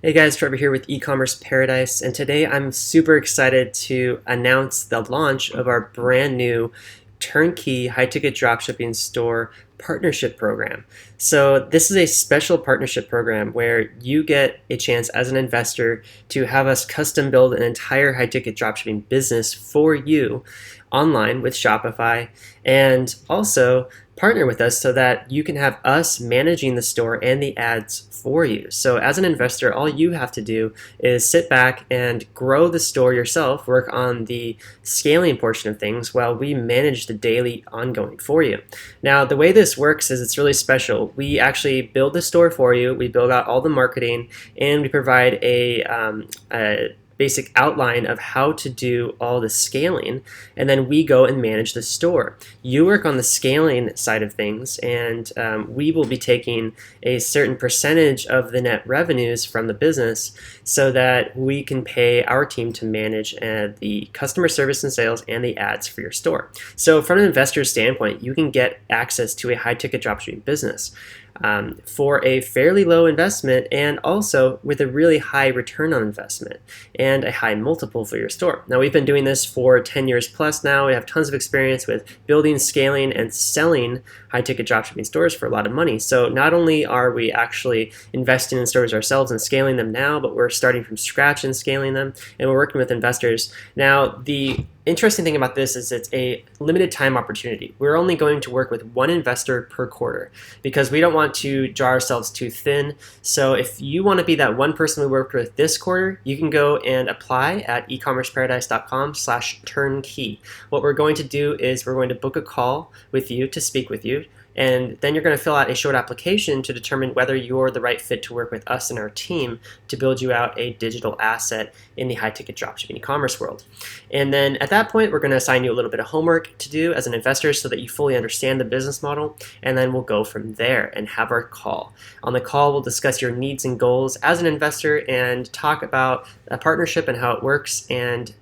Hey guys, Trevor here with Ecommerce Paradise, and today I'm super excited to announce the launch of our brand new turnkey high-ticket dropshipping store partnership program. So this is a special partnership program where you get a chance as an investor to have us custom build an entire high-ticket dropshipping business for you online with Shopify, and also partner with us so that you can have us managing the store and the ads for you. So as an investor, all you have to do is sit back and grow the store yourself, work on the scaling portion of things while we manage the daily ongoing for you. Now, the way this works is it's really special. We actually build the store for you, we build out all the marketing, and we provide a basic outline of how to do all the scaling, and then we go and manage the store. You work on the scaling side of things, and we will be taking a certain percentage of the net revenues from the business so that we can pay our team to manage the customer service and sales and the ads for your store. So from an investor's standpoint, you can get access to a high-ticket dropshipping business for a fairly low investment, and also with a really high return on investment and a high multiple for your store. Now, we've been doing this for 10 years plus now. We have tons of experience with building, scaling, and selling high-ticket dropshipping stores for a lot of money. So not only are we actually investing in stores ourselves and scaling them now, but we're starting from scratch and scaling them, and we're working with investors. Now, the interesting thing about this is it's a limited time opportunity. We're only going to work with one investor per quarter because we don't want to draw ourselves too thin. So if you want to be that one person we worked with this quarter, you can go and apply at ecommerceparadise.com/turnkey. What we're going to do is we're going to book a call with you to speak with you, and then you're going to fill out a short application to determine whether you're the right fit to work with us and our team to build you out a digital asset in the high-ticket dropshipping e-commerce world. And then at that point, we're going to assign you a little bit of homework to do as an investor so that you fully understand the business model, and then we'll go from there and have our call. On the call, we'll discuss your needs and goals as an investor and talk about a partnership and how it works, and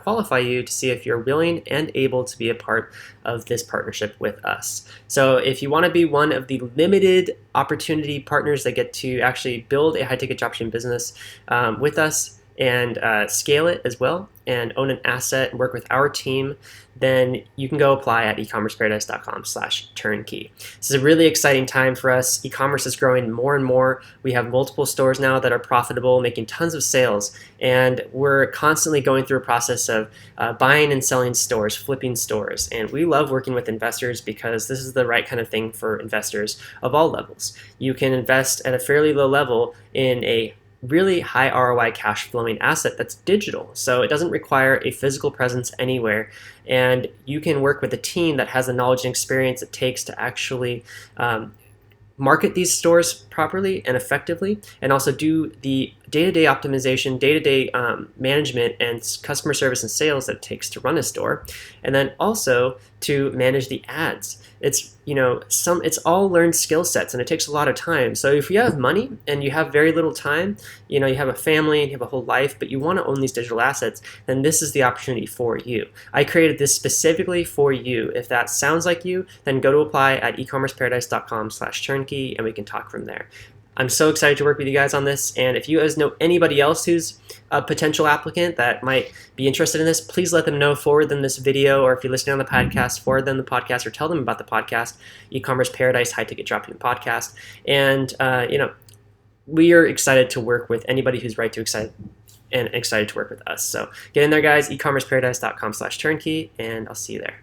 qualify you to see if you're willing and able to be a part of this partnership with us. So if you want to be one of the limited opportunity partners that get to actually build a high-ticket dropshipping business with us and scale it as well and own an asset and work with our team, then you can go apply at ecommerceparadise.com/turnkey. This is a really exciting time for us. E-commerce is growing more and more. We have multiple stores now that are profitable, making tons of sales, and we're constantly going through a process of buying and selling stores, flipping stores, and we love working with investors because this is the right kind of thing for investors of all levels. You can invest at a fairly low level in a really high ROI cash flowing asset that's digital. So it doesn't require a physical presence anywhere, and you can work with a team that has the knowledge and experience it takes to actually market these stores properly and effectively, and also do the day-to-day optimization, day-to-day management, and customer service and sales that it takes to run a store, and then also to manage the ads. It's it's all learned skill sets, and it takes a lot of time. So if you have money and you have very little time, you have a family and you have a whole life, but you want to own these digital assets, then this is the opportunity for you. I created this specifically for you. If that sounds like you, then go to apply at ecommerceparadise.com/turnkey, and we can talk from there. I'm so excited to work with you guys on this, and if you guys know anybody else who's a potential applicant that might be interested in this, please let them know, forward them this video, or if you're listening on the podcast, forward them the podcast or tell them about the podcast, Ecommerce Paradise High-Ticket Dropshipping Podcast. And we are excited to work with anybody who's excited to work with us. So get in there, guys, ecommerceparadise.com/turnkey, and I'll see you there.